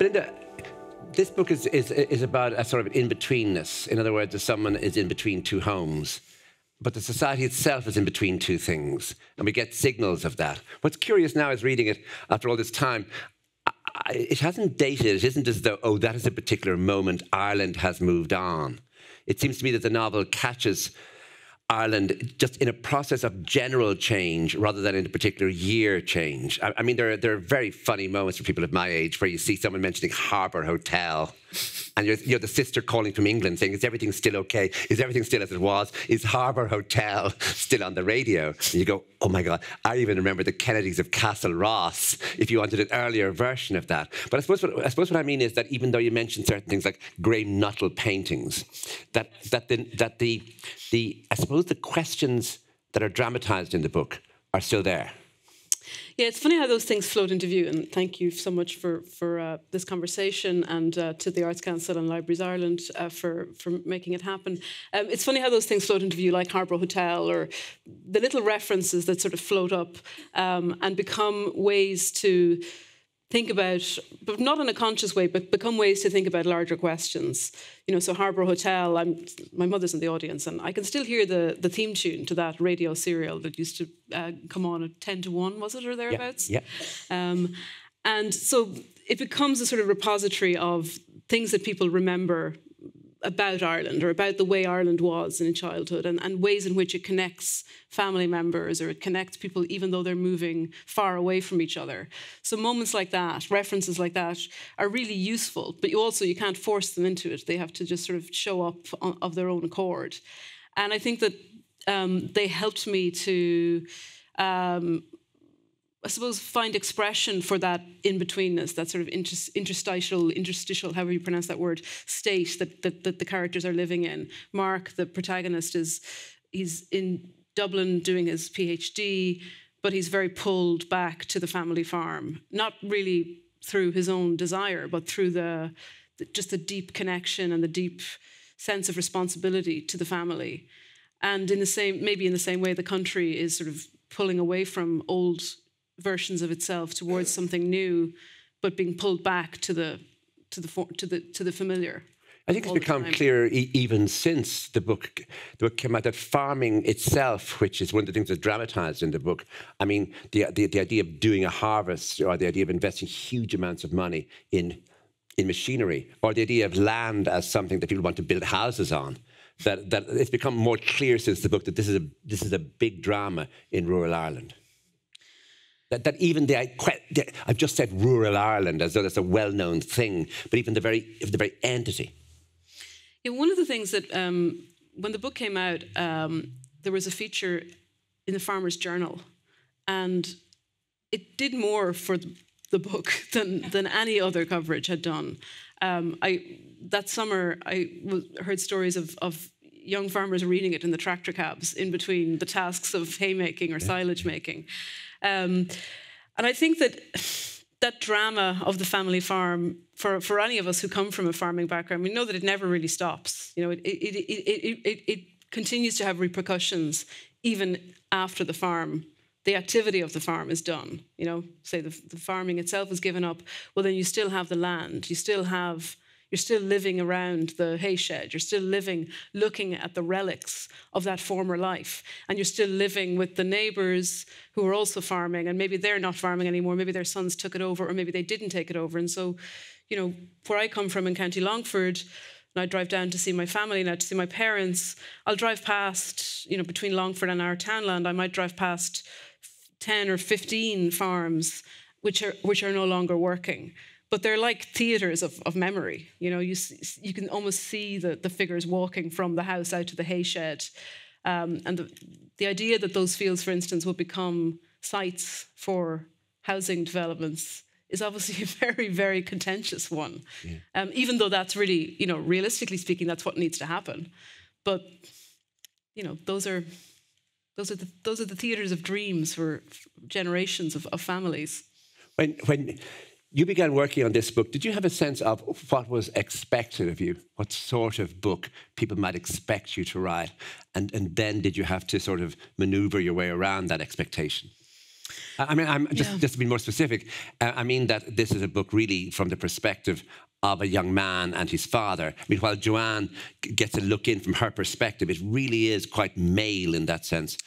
Belinda, this book is about a sort of in-betweenness. In other words, someone is in between two homes, but the society itself is in between two things, and we get signals of that. What's curious now is reading it after all this time, it hasn't dated. It isn't as though, oh, that is a particular moment, Ireland has moved on. It seems to me that the novel catches Ireland just in a process of general change rather than in a particular year change. I mean, there are very funny moments for people of my age where you see someone mentioning Harbour Hotel and you're the sister calling from England saying, is everything still okay? Is everything still as it was? Is Harbour Hotel still on the radio? And you go, oh my God, I even remember the Kennedys of Castle Ross, if you wanted an earlier version of that. But I suppose what I mean is that even though you mentioned certain things like Graham Nuttall paintings, that I suppose the questions that are dramatised in the book are still there. Yeah, it's funny how those things float into view, and thank you so much for this conversation, and to the Arts Council and Libraries Ireland for making it happen. It's funny how those things float into view, like Harbour Hotel, or the little references that sort of float up and become ways to think about, but not in a conscious way, but become ways to think about larger questions. You know, so Harbour Hotel, my mother's in the audience, and I can still hear the theme tune to that radio serial that used to come on at 10 to 1, was it, or thereabouts? Yeah. And so it becomes a sort of repository of things that people remember about Ireland, or about the way Ireland was in childhood, and ways in which it connects family members, or it connects people even though they're moving far away from each other. So moments like that, references like that, are really useful, but you can't force them into it. They have to just sort of show up of their own accord. And I think that they helped me to I suppose, find expression for that in-betweenness, that sort of interstitial, however you pronounce that word, state that the characters are living in. Mark, the protagonist, he's in Dublin doing his PhD, but he's very pulled back to the family farm, not really through his own desire, but through just the deep connection and the deep sense of responsibility to the family. And maybe in the same way, the country is sort of pulling away from old versions of itself towards something new, but being pulled back to the familiar. I think it's become clear even since the book came out that farming itself, which is one of the things that's dramatised in the book, I mean, the idea of doing a harvest, or the idea of investing huge amounts of money in machinery, or the idea of land as something that people want to build houses on, that it's become more clear since the book that this is a big drama in rural Ireland. That even I've just said rural Ireland as though that's a well-known thing, but even the very entity. Yeah, one of the things that when the book came out, there was a feature in the Farmer's Journal, and it did more for the book than any other coverage had done. That summer, I heard stories of young farmers reading it in the tractor cabs in between the tasks of haymaking or silage making. And I think that drama of the family farm, for any of us who come from a farming background, we know that it never really stops. You know, it continues to have repercussions even after the activity of the farm is done. You know, say the farming itself is given up, well, then you still have the land. You're still living around the hay shed. You're still looking at the relics of that former life. And you're still living with the neighbours who are also farming, and maybe they're not farming anymore. Maybe their sons took it over, or maybe they didn't take it over. And so, you know, where I come from in County Longford, and I drive down to see my family now, to see my parents, I'll drive past, you know, between Longford and our townland, I might drive past 10 or 15 farms which are no longer working. But they're like theatres of memory. You know, you can almost see the figures walking from the house out to the hay shed. And the idea that those fields, for instance, will become sites for housing developments is obviously a very, very contentious one. Yeah. Even though that's really, you know, realistically speaking, that's what needs to happen. But, you know, those are the theatres of dreams for generations of families. When you began working on this book, did you have a sense of what was expected of you? What sort of book people might expect you to write? And then did you have to sort of manoeuvre your way around that expectation? I mean, I'm just to be more specific, I mean that this is a book really from the perspective of a young man and his father. I mean, while Joanne gets a look in from her perspective, it really is quite male in that sense.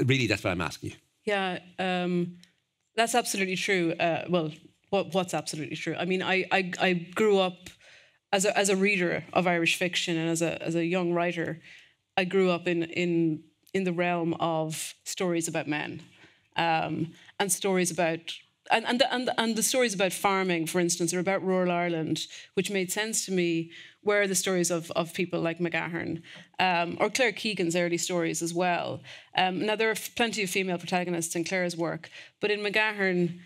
Really, that's what I'm asking you. Yeah, that's absolutely true. Well, what's absolutely true? I mean, I grew up as a reader of Irish fiction, and as a young writer, I grew up in the realm of stories about men, and stories about and the stories about farming, for instance, or about rural Ireland, which made sense to me, were the stories of people like McGahern, or Claire Keegan's early stories as well. Now, there are plenty of female protagonists in Claire's work, but in McGahern,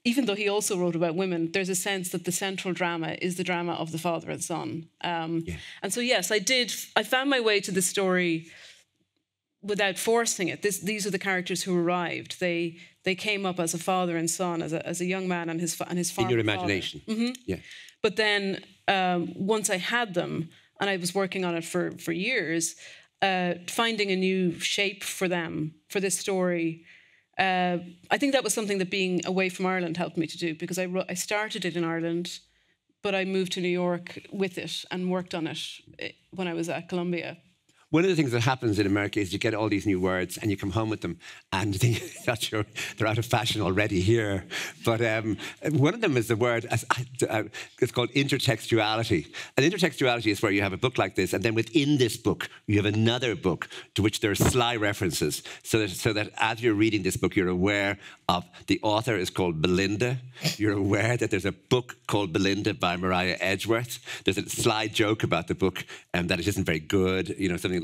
even though he also wrote about women, there's a sense that the central drama is the drama of the father and son. And so, yes, I found my way to the story without forcing it. These are the characters who arrived. They came up as a father and son, as a young man and his farm. In your imagination. Mm-hmm. Yeah. But then once I had them, and I was working on it for years, finding a new shape for them, for this story, I think that was something that being away from Ireland helped me to do, because I started it in Ireland, but I moved to New York with it and worked on it when I was at Columbia. One of the things that happens in America is you get all these new words and you come home with them and you think that they're out of fashion already here. But one of them is the word, it's called intertextuality. And intertextuality is where you have a book like this, and then within this book, you have another book to which there are sly references, so that as you're reading this book, you're aware of the author is called Belinda. You're aware that there's a book called Belinda by Mariah Edgeworth. There's a sly joke about the book that it isn't very good, something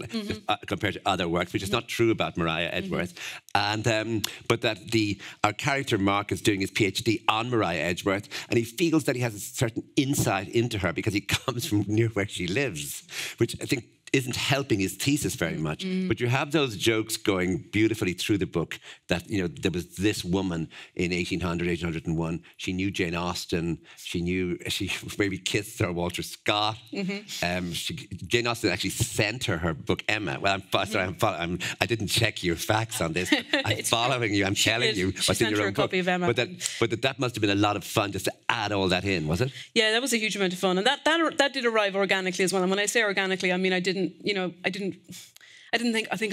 compared to other works, which is not true about Mariah Edgeworth. And but that our character Mark is doing his PhD on Mariah Edgeworth, and he feels that he has a certain insight into her because he comes from near where she lives, which I think isn't helping his thesis very much. But you have those jokes going beautifully through the book that, there was this woman in 1801. She knew Jane Austen. She maybe kissed Sir Walter Scott. Jane Austen actually sent her book Emma. Well, I didn't check your facts on this. I'm following you. I'm telling you what's in your own book. Copy of Emma. But that must have been a lot of fun just to add all that in, was it? Yeah, that was a huge amount of fun, and that did arrive organically as well. And when I say organically, I mean I think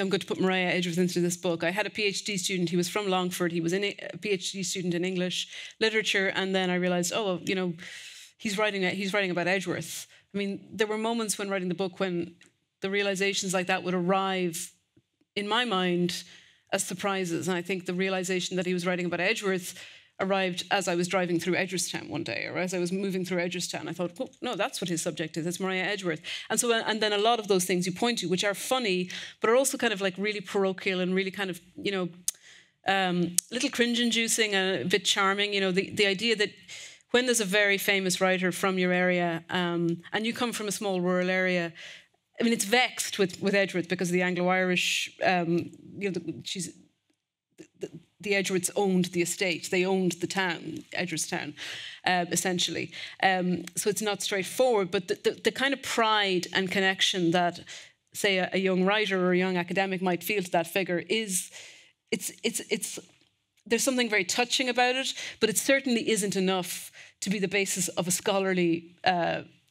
I'm going to put Mariah Edgeworth into this book. I had a PhD student. He was from Longford. He was a PhD student in English literature, and then I realised, he's writing about Edgeworth. I mean, there were moments when writing the book when the realizations like that would arrive in my mind as surprises, and I think the realization that he was writing about Edgeworth arrived as I was driving through Edgeworthstown one day, or as I was moving through Edgeworthstown. I thought, no, that's what his subject is. It's Mariah Edgeworth. And then a lot of those things you point to, which are funny, but are also kind of like really parochial and really kind of, little cringe-inducing and a bit charming. The idea that when there's a very famous writer from your area, and you come from a small rural area, I mean, it's vexed with Edgeworth because the Anglo-Irish, the Edgeworths owned the estate. They owned the town, Edgeworthstown, essentially. So it's not straightforward, but the kind of pride and connection that, say, a young writer or a young academic might feel to that figure there's something very touching about it, but it certainly isn't enough to be the basis of a scholarly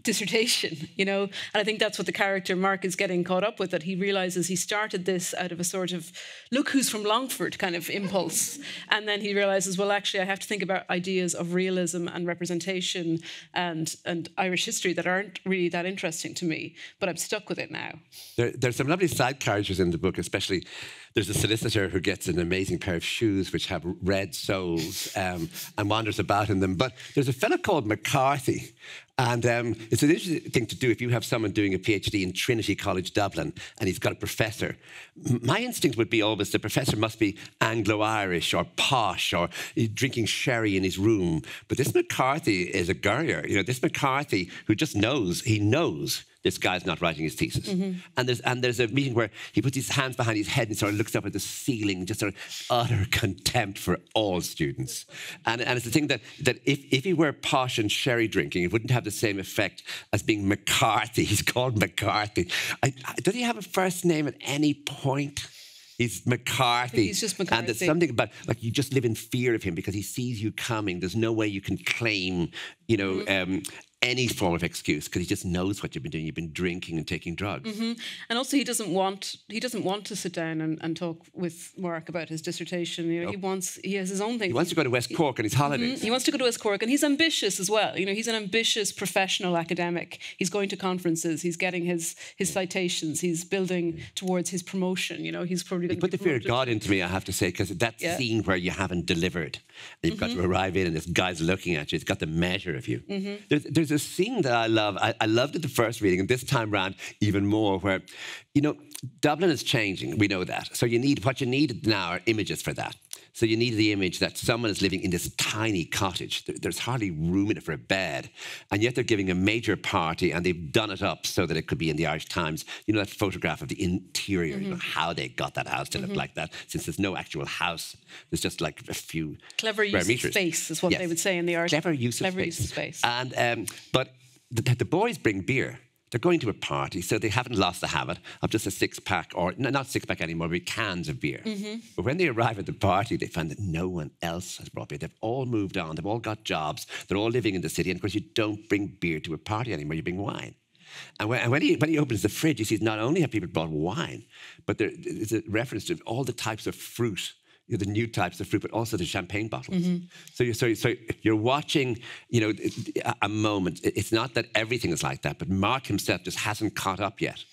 dissertation, And I think that's what the character Mark is getting caught up with, that he realises he started this out of a sort of look who's from Longford kind of impulse. And then he realises, well, actually, I have to think about ideas of realism and representation and Irish history that aren't really that interesting to me, but I'm stuck with it now. There's some lovely side characters in the book, especially there's a solicitor who gets an amazing pair of shoes which have red soles and wanders about in them. But there's a fellow called McCarthy. And it's an interesting thing to do if you have someone doing a PhD in Trinity College Dublin and he's got a professor. My instinct would be always the professor must be Anglo-Irish or posh or drinking sherry in his room. But this McCarthy is a gurrier. This McCarthy who just knows, he knows this guy's not writing his thesis. And there's a meeting where he puts his hands behind his head and sort of looks up at the ceiling, just sort of utter contempt for all students. And it's the thing that if he were posh and sherry drinking, it wouldn't have the same effect as being McCarthy. He's called McCarthy. Does he have a first name at any point? He's McCarthy. He's just McCarthy. And there's something about, like, you just live in fear of him because he sees you coming. There's no way you can claim, any form of excuse because he just knows what you've been doing. You've been drinking and taking drugs. And also he doesn't want to sit down and talk with Mark about his dissertation. He has his own thing. He wants to go to West Cork on his holidays. He wants to go to West Cork, and he's ambitious as well. He's an ambitious professional academic. He's going to conferences. He's getting his citations. He's building towards his promotion. He's probably going to put the fear of God into me, I have to say, because that scene where you haven't delivered, and you've got to arrive in, and this guy's looking at you. It's got the measure of you. There's a scene that I love. I loved it the first reading, and this time round even more, where, Dublin is changing. We know that. So what you need now are images for that. So you need the image that someone is living in this tiny cottage. There's hardly room in it for a bed. And yet they're giving a major party, and they've done it up so that it could be in the Irish Times. That photograph of the interior, how they got that house to look like that, since there's no actual house. There's just like a few clever use of space is what they would say in the art. Clever use of space. And but the boys bring beer. They're going to a party, so they haven't lost the habit of just a six-pack, or not six-pack anymore, but cans of beer. But when they arrive at the party, they find that no one else has brought beer. They've all moved on. They've all got jobs. They're all living in the city. And, of course, you don't bring beer to a party anymore. You bring wine. And when he opens the fridge, he sees not only have people brought wine, but there is a reference to all the types of fruit, the new types of fruit, but also the champagne bottles. So you're watching, a moment. It's not that everything is like that, but Mark himself just hasn't caught up yet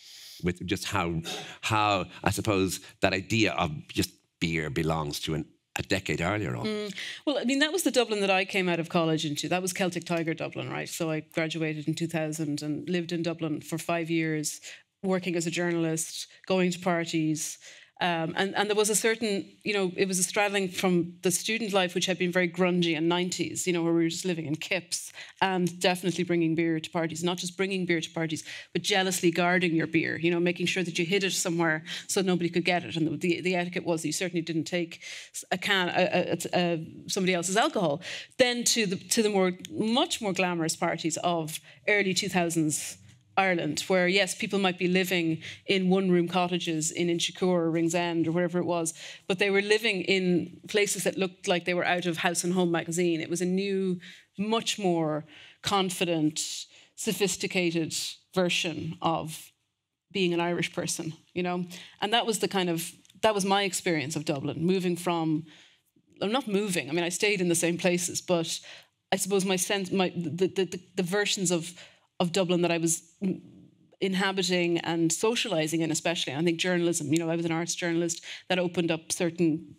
with just how I suppose that idea of just beer belongs to a decade earlier on. Well, that was the Dublin that I came out of college into. That was Celtic Tiger Dublin, right? So I graduated in 2000 and lived in Dublin for 5 years, working as a journalist, going to parties. And there was a certain, it was a straddling from the student life, which had been very grungy in 90s, where we were just living in kips and definitely bringing beer to parties, not just bringing beer to parties, but jealously guarding your beer, making sure that you hid it somewhere so nobody could get it. And the etiquette was that you certainly didn't take somebody else's alcohol. Then to the much more glamorous parties of early 2000s Ireland, where, yes, people might be living in one-room cottages in Inchicore or Ringsend or wherever it was, but they were living in places that looked like they were out of House and Home magazine. It was a new, much more confident, sophisticated version of being an Irish person, And that was that was my experience of Dublin, moving from, I'm not moving, I stayed in the same places, but I suppose my sense, the versions of Dublin that I was inhabiting and socialising in, especially. I think journalism, I was an arts journalist, that opened up certain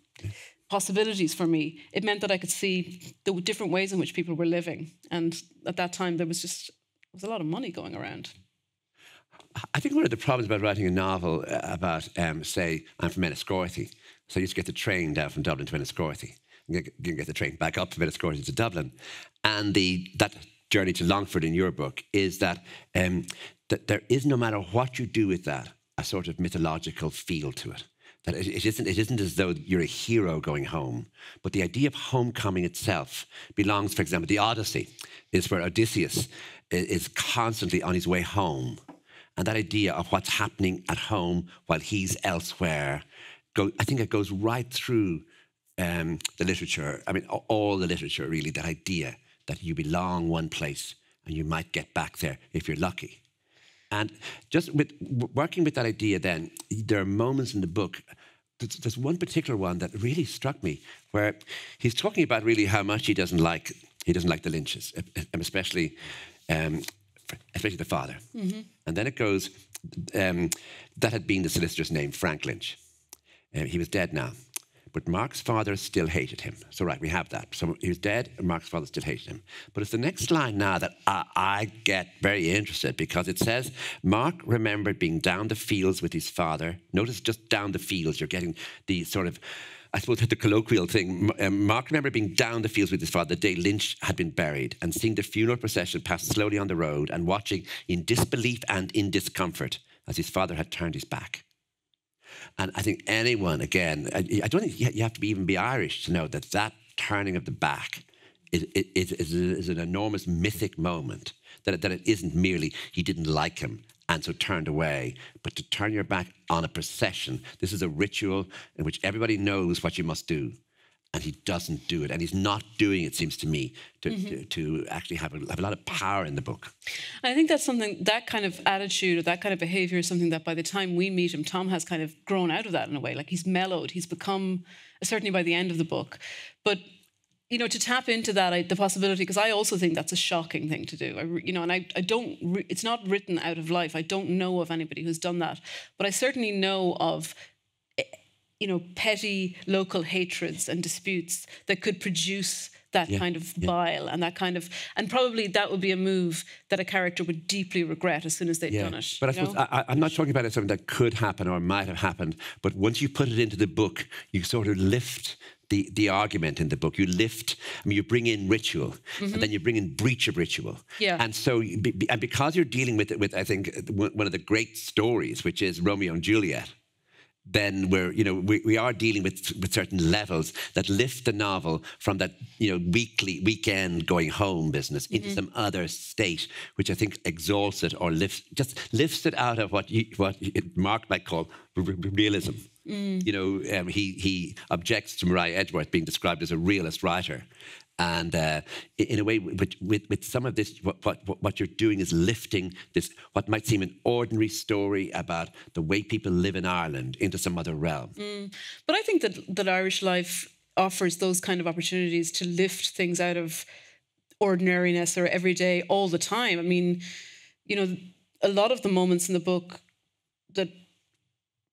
possibilities for me. It meant that I could see the different ways in which people were living. And at that time, there was a lot of money going around. I think one of the problems about writing a novel about, say, I'm from Enniscorthy, so I used to get the train down from Dublin to Enniscorthy, and get the train back up from Enniscorthy to Dublin. And that journey to Longford in your book is that that there is, no matter what you do with that, a sort of mythological feel to it. That it isn't as though you're a hero going home, but the idea of homecoming itself belongs, for example, the Odyssey is where Odysseus is constantly on his way home. And that idea of what's happening at home while he's elsewhere, I think it goes right through the literature. All the literature, really, that idea that you belong one place and you might get back there if you're lucky. And just working with that idea then, there are moments in the book, there's one particular one that really struck me, where he's talking about really how much he doesn't like the Lynches, especially the father. And then it goes, that had been the solicitor's name, Frank Lynch. He was dead now. But Mark's father still hated him. So, right, we have that. So he was dead, and Mark's father still hated him. But it's the next line now that I get very interested, because it says, Mark remembered being down the fields with his father. Notice just down the fields, you're getting the sort of, I suppose, the colloquial thing. Mark remembered being down the fields with his father the day Lynch had been buried, and seeing the funeral procession pass slowly on the road, and watching in disbelief and in discomfort as his father had turned his back. And I think anyone, again, I don't think you have to even be Irish to know that turning of the back is an enormous mythic moment, that it isn't merely he didn't like him and so turned away. But to turn your back on a procession, this is a ritual in which everybody knows what you must do. And he doesn't do it. And he's not doing it, seems to me, to actually have a lot of power in the book. I think that's something, that kind of attitude or that kind of behaviour is something that by the time we meet him, Tom has kind of grown out of that in a way. Like he's mellowed. He's become, certainly by the end of the book. But, you know, to tap into that, the possibility, because I also think that's a shocking thing to do. And I don't, it's not written out of life. I don't know of anybody who's done that. But I certainly know of, you know, petty local hatreds and disputes that could produce that kind of bile and that kind of, and probably that would be a move that a character would deeply regret as soon as they'd done it. But I suppose I'm not talking about it as something that could happen or might have happened, but once you put it into the book, you sort of lift the argument in the book. You lift, I mean, you bring in ritual, and then you bring in breach of ritual. Yeah. And so, and because you're dealing with it with, I think, one of the great stories, which is Romeo and Juliet, then we are dealing with certain levels that lift the novel from that weekend going home business into some other state, which I think exalts it or lifts it out of what Mark might call realism. He objects to Maria Edgeworth being described as a realist writer. And in a way, with some of this, what you're doing is lifting this, what might seem an ordinary story about the way people live in Ireland into some other realm. But I think that Irish life offers those kind of opportunities to lift things out of ordinariness or everyday all the time. I mean, a lot of the moments in the book that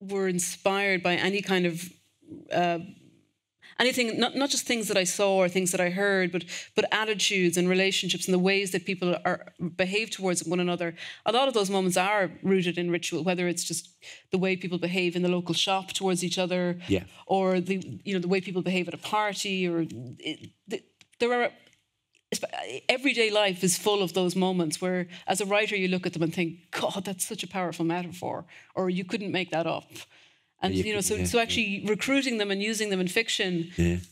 were inspired by any kind of anything, not just things that I saw or things that I heard, but attitudes and relationships and the ways that people behave towards one another. A lot of those moments are rooted in ritual, whether it's just the way people behave in the local shop towards each other, or the way people behave at a party, or everyday life is full of those moments where, as a writer, you look at them and think, God, that's such a powerful metaphor, or you couldn't make that up. And, so actually recruiting them and using them in fiction, the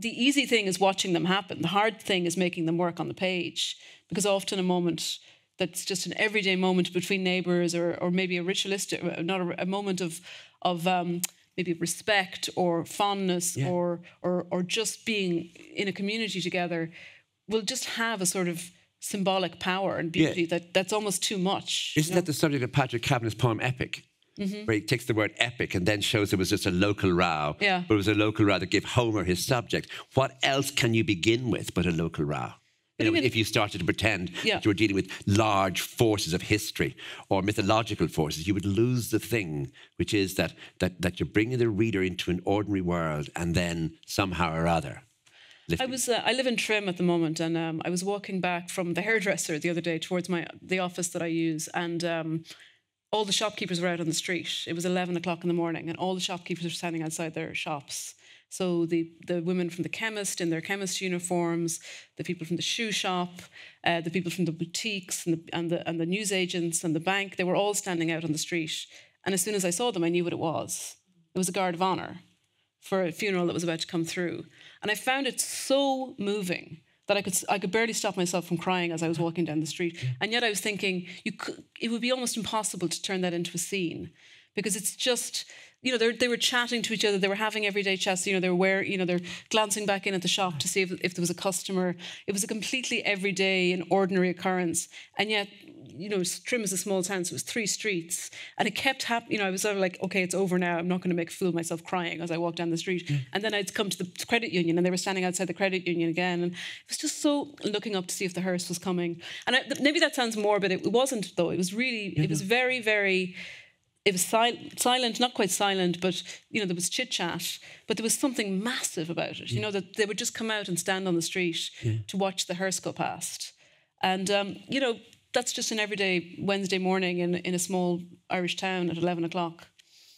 easy thing is watching them happen. The hard thing is making them work on the page, because often a moment that's just an everyday moment between neighbours, or maybe a ritualistic, a moment of maybe respect or fondness, or just being in a community together, will just have a sort of symbolic power and beauty that's almost too much. Isn't that the subject of Patrick Kavanagh's poem Epic? Where he takes the word epic and then shows it was just a local row. But it was a local row that gave Homer his subject. What else can you begin with but a local row? If you started to pretend that you were dealing with large forces of history or mythological forces, you would lose the thing, which is that you're bringing the reader into an ordinary world and then somehow or other. I live in Trim at the moment, and I was walking back from the hairdresser the other day towards the office that I use, and all the shopkeepers were out on the street. It was 11 o'clock in the morning, and all the shopkeepers were standing outside their shops. So the women from the chemist in their chemist uniforms, the people from the shoe shop, the people from the boutiques and the newsagents and the bank, they were all standing out on the street. And as soon as I saw them, I knew what it was. It was a guard of honour for a funeral that was about to come through. And I found it so moving that I could barely stop myself from crying as I was walking down the street. And yet I was thinking, it would be almost impossible to turn that into a scene, because it's just, they were chatting to each other, they were having everyday chats, they're glancing back in at the shop to see if there was a customer. It was a completely everyday and ordinary occurrence. And yet, Trim is a small town, so it was 3 streets. And it kept happening. I was sort of like, okay, it's over now. I'm not going to make a fool of myself crying as I walked down the street. And then I'd come to the credit union, and they were standing outside the credit union again. And it was just so looking up to see if the hearse was coming. And maybe that sounds morbid. It wasn't, though. It was really, it was very, very... It was silent, not quite silent, but, there was chit-chat. But there was something massive about it, that they would just come out and stand on the street to watch the hearse go past. And, that's just an everyday Wednesday morning in a small Irish town at 11 o'clock.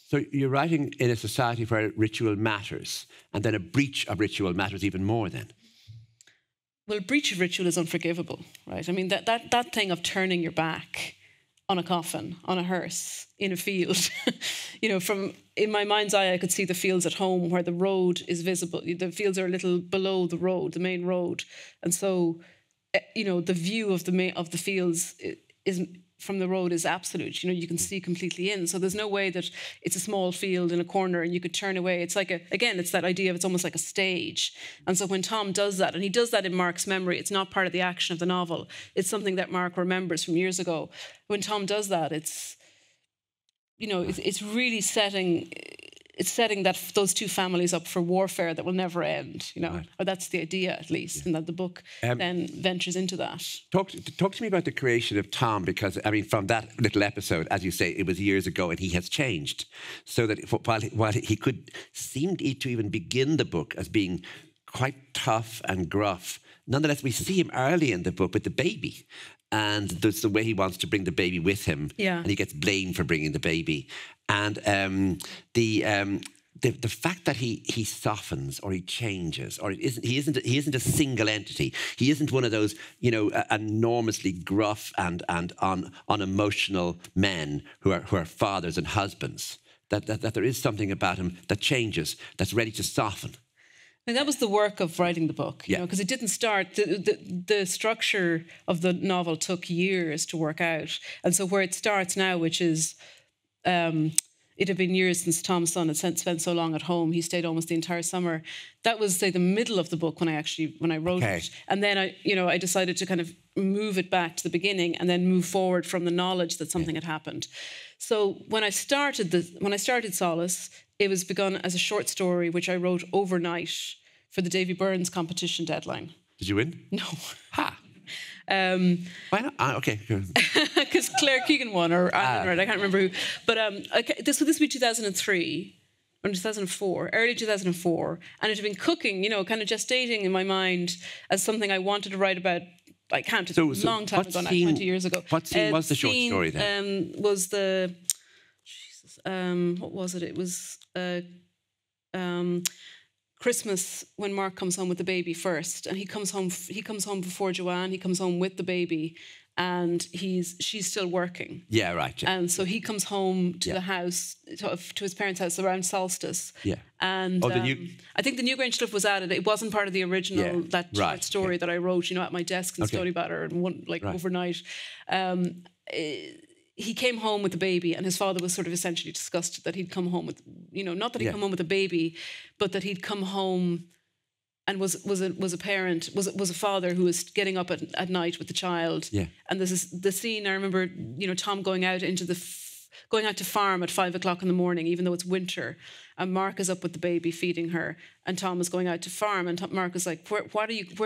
So you're writing in a society where ritual matters, and then a breach of ritual matters even more then. Well, a breach of ritual is unforgivable, right? I mean, that thing of turning your back on a coffin, on a hearse, in a field. In my mind's eye, I could see the fields at home where the road is visible. The fields are a little below the road, the main road. And so, the view of the fields is from the road is absolute. You can see completely in. So there's no way that it's a small field in a corner and you could turn away. It's like again, it's that idea of it's almost like a stage. And so when Tom does that, and he does that in Mark's memory, it's not part of the action of the novel. It's something that Mark remembers from years ago. When Tom does that, it's really setting those two families up for warfare that will never end, Right. Or that's the idea, at least, and that the book then ventures into that. Talk to me about the creation of Tom, because, I mean, from that little episode, as you say, it was years ago and he has changed. So that while he could seem to even begin the book as being quite tough and gruff, nonetheless, we see him early in the book with the baby. And there's the way he wants to bring the baby with him. Yeah. And he gets blamed for bringing the baby. And the fact that he softens or he changes, or he isn't a single entity. He isn't one of those, enormously gruff and unemotional men who are fathers and husbands. That there is something about him that changes, that's ready to soften. And that was the work of writing the book, because it didn't start. The structure of the novel took years to work out, and so where it starts now, which is, it had been years since Tom's son had spent so long at home. He stayed almost the entire summer. That was, say, the middle of the book when I wrote it, and then I decided to kind of move it back to the beginning and then move forward from the knowledge that something had happened. So when I started Solace, it was begun as a short story which I wrote overnight for the Davy Byrnes competition deadline. Did you win? No. Ha! Why not? Okay. Because Claire Keegan won, or Alan, I can't remember who. But this would be 2003 or 2004, early 2004, and it had been cooking, kind of gestating in my mind as something I wanted to write about. I can't. It's a long time ago, now, 20 years ago. What scene was the short story then? Was the what was it? It was Christmas, when Mark comes home with the baby first, and he comes home before Joanne. He comes home with the baby, and she's still working. Yeah, right. Yeah. And so he comes home to the house, to his parents' house around solstice. Yeah. And I think the Newgrange stuff was added. It wasn't part of the original short story that I wrote, at my desk in Stony Batter and overnight. He came home with the baby, and his father was sort of essentially disgusted that he'd come home with, not that he'd come home with a baby, but that he'd come home and was a father who was getting up at night with the child. Yeah. And this is the scene. I remember, Tom going out to farm at 5 o'clock in the morning, even though it's winter, and Mark is up with the baby feeding her, and Tom is going out to farm, and Mark is like, where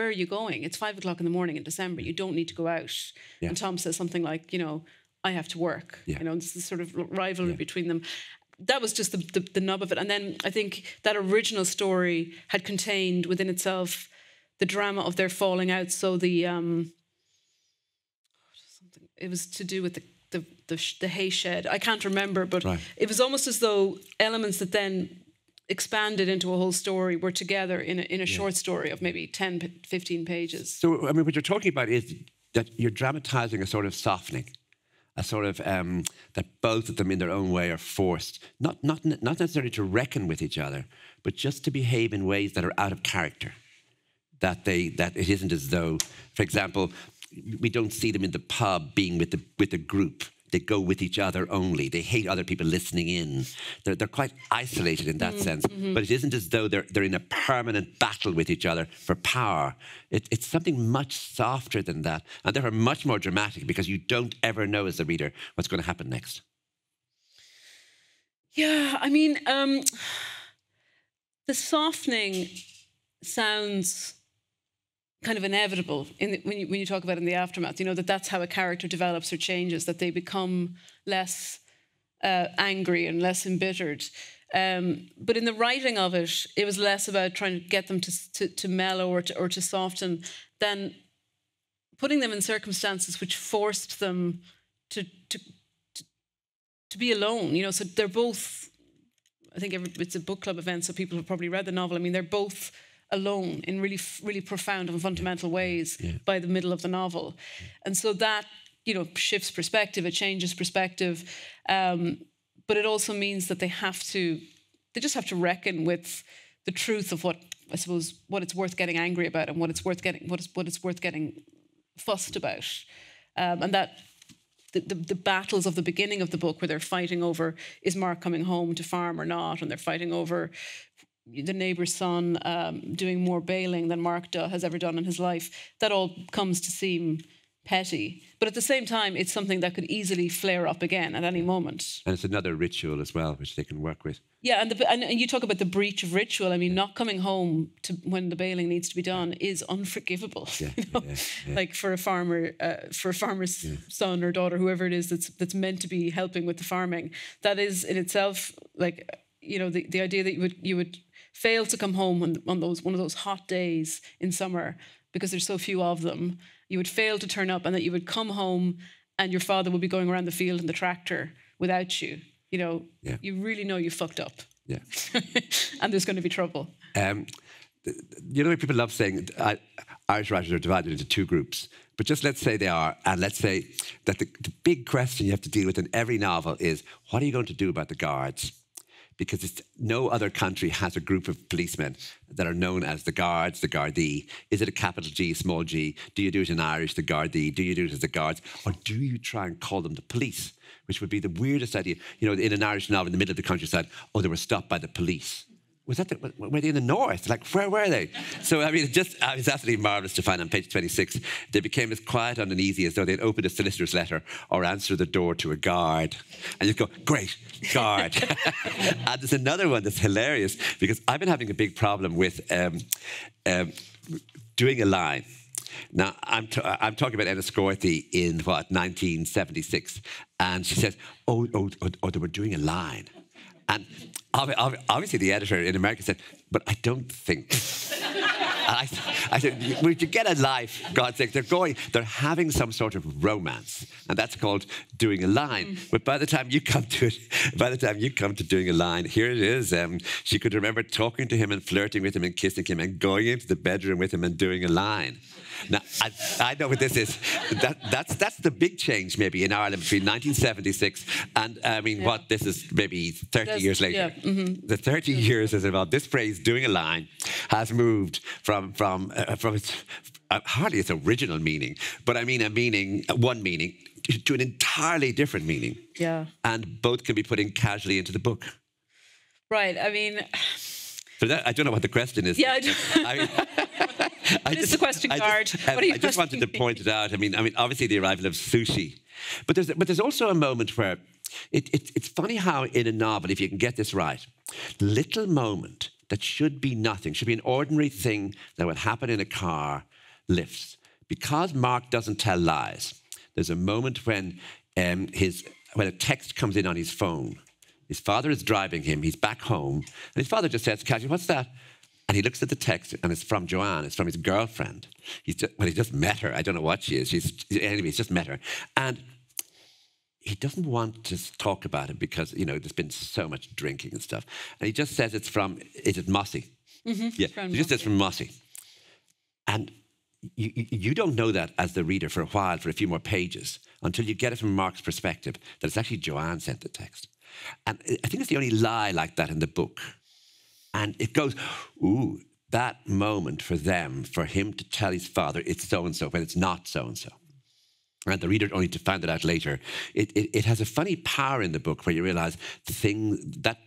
are you going? It's 5 o'clock in the morning in December. You don't need to go out. Yeah. And Tom says something like, I have to work. Yeah. This is sort of rivalry between them. That was just the nub of it. And then I think that original story had contained within itself the drama of their falling out. So it was to do with the hay shed. I can't remember, but it was almost as though elements that then expanded into a whole story were together in a short story of maybe 10, 15 pages. So, I mean, what you're talking about is that you're dramatizing a sort of softening. A sort of that both of them in their own way are forced, not necessarily to reckon with each other, but just to behave in ways that are out of character. That it isn't as though, for example, we don't see them in the pub being with the group. They go with each other only. They hate other people listening in. They're quite isolated in that sense. Mm-hmm. But it isn't as though they're in a permanent battle with each other for power. It's something much softer than that, and therefore much more dramatic, because you don't ever know as the reader what's going to happen next. Yeah, I mean, the softening sounds kind of inevitable when you talk about it in the aftermath, that's how a character develops or changes, that they become less angry and less embittered. But in the writing of it, it was less about trying to get them to mellow or to soften than putting them in circumstances which forced them to be alone. So they're both, I think it's a book club event, so people have probably read the novel. I mean, they're both alone in really, really profound and fundamental ways by the middle of the novel. And so that, shifts perspective, it changes perspective. But it also means that they just have to reckon with the truth of what it's worth getting angry about and what it's worth getting fussed about. And that the battles of the beginning of the book, where they're fighting over, is Mark coming home to farm or not, and they're fighting over the neighbour's son doing more bailing than Mark has ever done in his life. That all comes to seem petty, but at the same time, it's something that could easily flare up again at any moment. And it's another ritual as well, which they can work with. Yeah, and you talk about the breach of ritual. I mean, not coming home to when the bailing needs to be done is unforgivable. Yeah, you know? Like for a farmer's son or daughter, whoever it is that's meant to be helping with the farming, that is in itself, like, you know, the idea that you would fail to come home on one of those hot days in summer because there's so few of them. You would fail to turn up, and that you would come home and your father would be going around the field in the tractor without you. You know, you really know you fucked up. Yeah. And there's going to be trouble. You know, people love saying Irish writers are divided into two groups. But just let's say they are, and let's say that the big question you have to deal with in every novel is, what are you going to do about the guards? Because no other country has a group of policemen that are known as the guards, the Gardaí. Is it a capital G, small g? Do you do it in Irish, the Gardaí? Do you do it as the guards? Or do you try and call them the police? Which would be the weirdest idea. You know, in an Irish novel in the middle of the countryside, oh, they were stopped by the police. Was that were they in the north? Like, where were they? So, I mean, it's absolutely marvellous to find on page 26, they became as quiet and uneasy as though they'd opened a solicitor's letter or answered the door to a guard. And you go, great, guard. And there's another one that's hilarious, because I've been having a big problem with doing a line. Now, I'm talking about Anna Fogarty in, 1976. And she says, oh, they were doing a line. And obviously the editor in America said, but I don't think. And I said, would you get a life, God's sake? They're having some sort of romance. And that's called doing a line. But by the time you come to doing a line, here it is. She could remember talking to him and flirting with him and kissing him and going into the bedroom with him and doing a line. Now, I know what this is. That's the big change maybe in Ireland between 1976 and, I mean, this is maybe 30 years later. The 30 years is about this phrase, doing a line, has moved from its, hardly its original meaning, but I mean one meaning, to an entirely different meaning. Yeah. And both can be put in casually into the book. Right, I mean... But I don't know what the question is. Yeah, It's the question card. I just wanted to point it out. I mean, obviously the arrival of sushi, but there's also a moment where it's funny how in a novel, if you can get this right, little moment that should be nothing, should be an ordinary thing that would happen in a car, lifts. Because Mark doesn't tell lies, there's a moment when a text comes in on his phone. His father is driving him, he's back home, and his father just says casually, what's that? And he looks at the text, and it's from Joanne, it's from his girlfriend. He just met her. I don't know what she is. Anyway, he's just met her. And he doesn't want to talk about it because, you know, there's been so much drinking and stuff. And he just says is it Mossy? Yeah, he just says from Mossy. And you don't know that as the reader for a while, for a few more pages, until you get it from Mark's perspective, that it's actually Joanne sent the text. And I think it's the only lie like that in the book. And it goes, ooh, that moment for him to tell his father it's so-and-so when it's not so-and-so. And the reader only to find it out later. It has a funny power in the book where you realise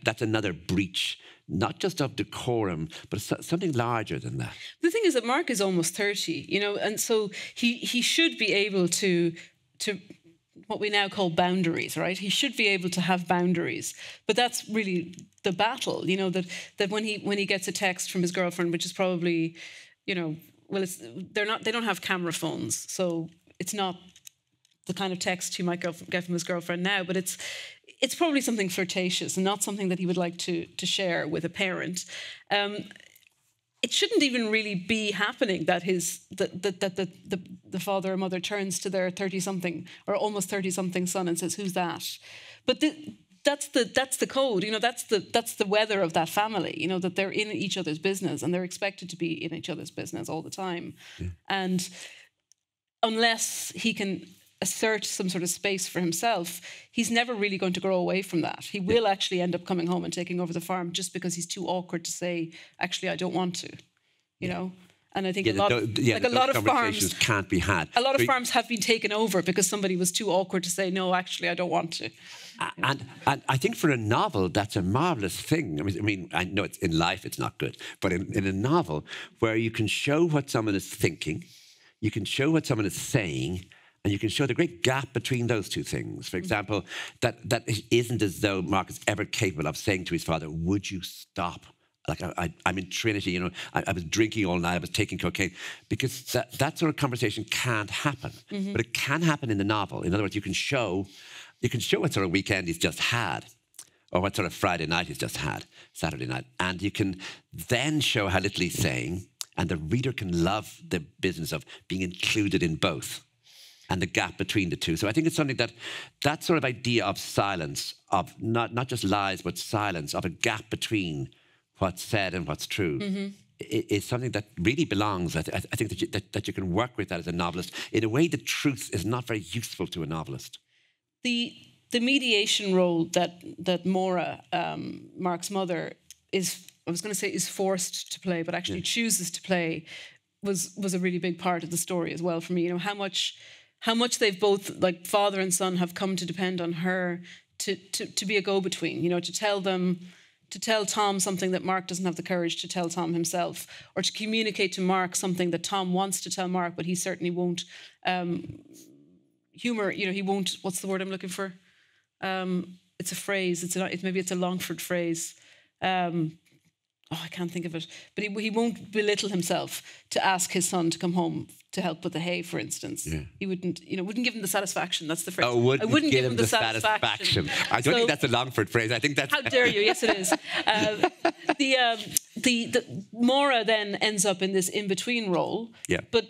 that's another breach, not just of decorum, but something larger than that. The thing is that Mark is almost 30, you know, and so he should be able to what we now call boundaries, right? He should be able to have boundaries. But that's really the battle, you know, that when he gets a text from his girlfriend, which is probably, you know, well, they don't have camera phones, so it's not the kind of text he might get from his girlfriend now, but it's probably something flirtatious and not something that he would like to share with a parent. It shouldn't even really be happening that the father or mother turns to their 30-something or almost 30-something son and says, "Who's that?" But that's the code, you know. That's the weather of that family, you know, that they're in each other's business and they're expected to be in each other's business all the time. Yeah. And unless he can assert some sort of space for himself, he's never really going to grow away from that. He will actually end up coming home and taking over the farm just because he's too awkward to say, actually, I don't want to, you know. And I think Yeah, a lot of farms can't be had. A lot of farms have been taken over because somebody was too awkward to say, no, actually, I don't want to. And I think for a novel, that's a marvelous thing. I mean, I know it's in life it's not good, but in a novel where you can show what someone is thinking, you can show what someone is saying, and you can show the great gap between those two things. For example, that it isn't as though Mark is ever capable of saying to his father, would you stop? Like, I'm in Trinity, you know, I was drinking all night, I was taking cocaine. Because that sort of conversation can't happen. But it can happen in the novel. In other words, you can show what sort of weekend he's just had, or what sort of Friday night he's just had, Saturday night. And you can then show how little he's saying, and the reader can love the business of being included in both, and the gap between the two. So I think it's something that sort of idea of silence, of not just lies, but silence, of a gap between what's said and what's true, is something that really belongs. I think that you can work with that as a novelist. In a way, the truth is not very useful to a novelist. The mediation role that Maura, Mark's mother, is, I was going to say is forced to play, but actually chooses to play, was a really big part of the story as well for me. You know, how much they've both, like father and son, have come to depend on her to be a go-between. You know, to tell Tom something that Mark doesn't have the courage to tell Tom himself, or to communicate to Mark something that Tom wants to tell Mark, but he certainly won't. Humour, you know, he won't. What's the word I'm looking for? It's a phrase. Maybe it's a Longford phrase. I can't think of it. But he won't belittle himself to ask his son to come home to help with the hay, for instance. Yeah. He wouldn't give him the satisfaction. That's the phrase. Oh, I wouldn't give him the satisfaction. I don't think that's a Longford phrase. I think that's... How dare you? Yes, it is. The Maura then ends up in this in-between role. Yeah. But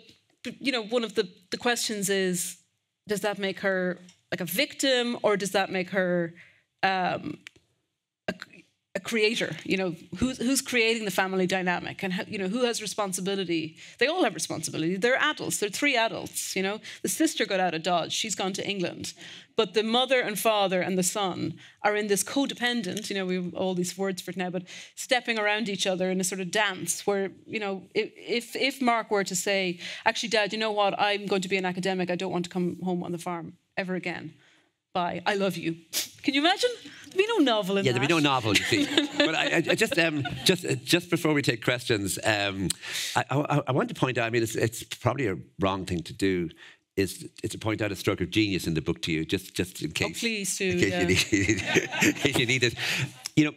you know, one of the questions is, does that make her like a victim, or does that make her a creator? You know, who's creating the family dynamic, and how, you know, who has responsibility? They all have responsibility. They're adults. They're three adults. You know, the sister got out of Dodge. She's gone to England, but the mother and father and the son are in this codependent. You know, we have all these words for it now, but stepping around each other in a sort of dance where, you know, if Mark were to say, actually, Dad, you know what? I'm going to be an academic. I don't want to come home on the farm ever again. Bye. I love you. Can you imagine? There'd be no novel in that. Yeah, there'd be no novel, you see. But I just before we take questions, I want to point out, I mean, it's probably a wrong thing to do, is to point out a stroke of genius in the book to you, just in case. Oh, please do. In case you need it. You know,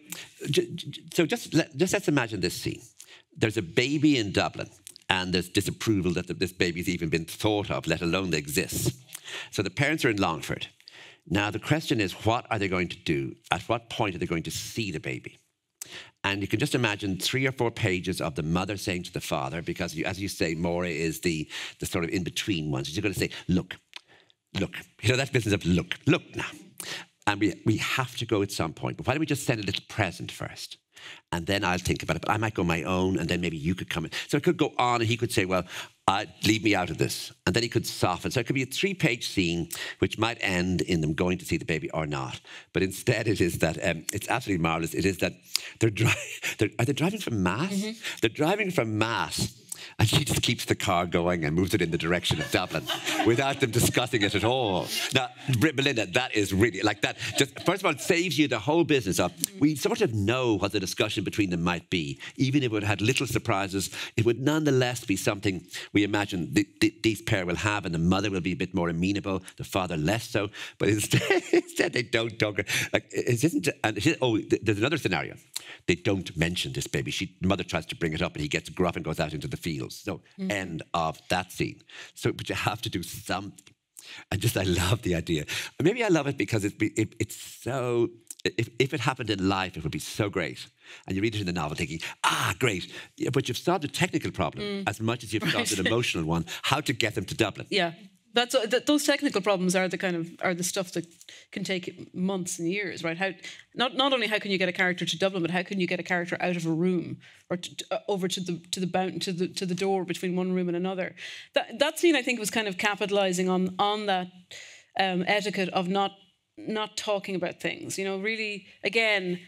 so just let's imagine this scene. There's a baby in Dublin, and there's disapproval that this baby's even been thought of, let alone they exist. So the parents are in Longford. Now, the question is, what are they going to do? At what point are they going to see the baby? And you can just imagine 3 or 4 pages of the mother saying to the father, because as you say, Maura is the sort of in-between one. So she's going to say, look. You know, that business of look now. And we have to go at some point. But why don't we just send a little present first? And then I'll think about it. But I might go my own, and then maybe you could come in. So it could go on, and he could say, well, leave me out of this. And then he could soften. So it could be a 3-page scene, which might end in them going to see the baby or not. But instead it is that, it's absolutely marvellous, it is that are they driving from Mass? Mm-hmm. They're driving from Mass. And she just keeps the car going and moves it in the direction of Dublin without them discussing it at all. Now, Belinda, that is really, like that, just, first of all, it saves you the whole business of, we sort of know what the discussion between them might be. Even if it had little surprises, it would nonetheless be something we imagine these pair will have, and the mother will be a bit more amenable, the father less so. But instead they don't talk. Like, it isn't, and there's another scenario. They don't mention this baby. The mother tries to bring it up, and he gets gruff and goes out into the field. So, end of that scene. So, but you have to do something. And just, I love the idea. Maybe I love it because it's so, if it happened in life, it would be so great. And you read it in the novel thinking, great. Yeah, but you've solved a technical problem as much as you've solved an emotional one, how to get them to Dublin. Yeah. Those technical problems are the stuff that can take months and years, right? Not only how can you get a character to Dublin, but how can you get a character out of a room or over to the door between one room and another? That scene, I think, was kind of capitalising on that etiquette of not talking about things. You know, really, again,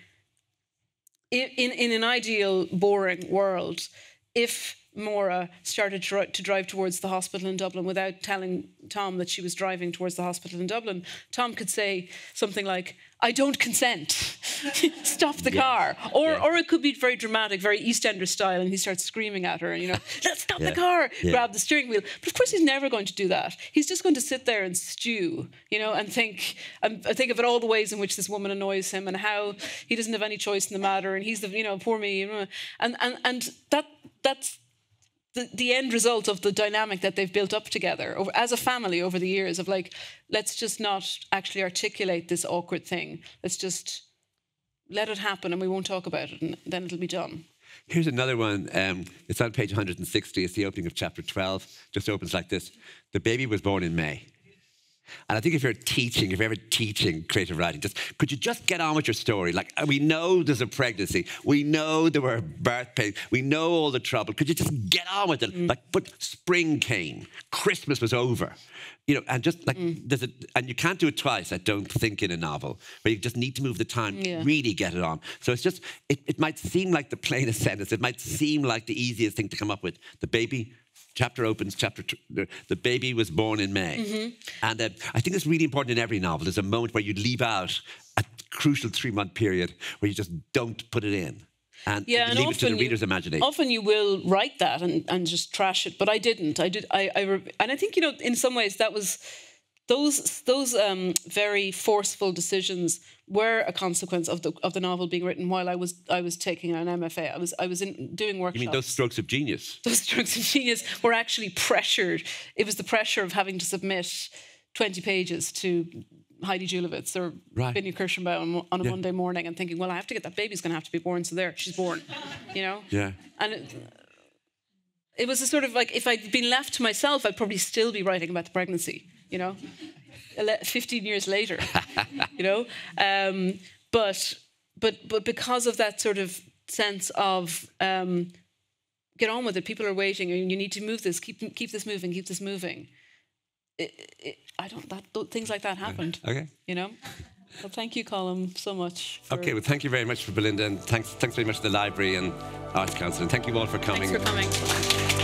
in an ideal, boring world, if Maura started to drive towards the hospital in Dublin without telling Tom that she was driving towards the hospital in Dublin, Tom could say something like, "I don't consent, stop the car." Or it could be very dramatic, very EastEnders style, and he starts screaming at her and, you know, "Let's stop the car," grab the steering wheel. But of course he's never going to do that. He's just going to sit there and stew, you know, and think of all the ways in which this woman annoys him and how he doesn't have any choice in the matter and he's the, you know, poor me. And that's the end result of the dynamic that they've built up together as a family over the years of like, let's just not actually articulate this awkward thing. Let's just let it happen and we won't talk about it and then it'll be done. Here's another one. It's on page 160. It's the opening of chapter 12. Just opens like this. The baby was born in May. And I think if you're ever teaching creative writing, could you just get on with your story? Like, we know there's a pregnancy. We know there were birth pains. We know all the trouble. Could you just get on with it? Like, but spring came. Christmas was over. You know, and just like, and you can't do it twice, I don't think, in a novel, where you just need to move the time, really get it on. So it's just, it might seem like the plainest sentence. It might seem like the easiest thing to come up with. The baby... Chapter opens, the baby was born in May. And I think it's really important in every novel. There's a moment where you leave out a crucial 3-month period where you just don't put it in. And leave it to the reader's imagination. Often you will write that and just trash it, but I didn't. And I think, you know, in some ways that was... Those very forceful decisions were a consequence of the novel being written while I was taking an MFA. I was doing workshops. You mean those strokes of genius? Those strokes of genius were actually pressured. It was the pressure of having to submit 20 pages to Heidi Julavitz or Vinnie Kirschenbaum on a Monday morning and thinking, well, I have to get that baby's going to have to be born, so there, she's born, you know? Yeah. And it was a sort of like, if I'd been left to myself, I'd probably still be writing about the pregnancy. You know, 15 years later, you know, but because of that sort of sense of get on with it, people are waiting, and you need to move this, keep this moving, keep this moving. Things like that happened. Okay, you know. Well, thank you, Colm, so much. Okay, well, thank you very much for Belinda, and thanks very much to the Library and Arts Council, and thank you all for coming. Thanks for coming.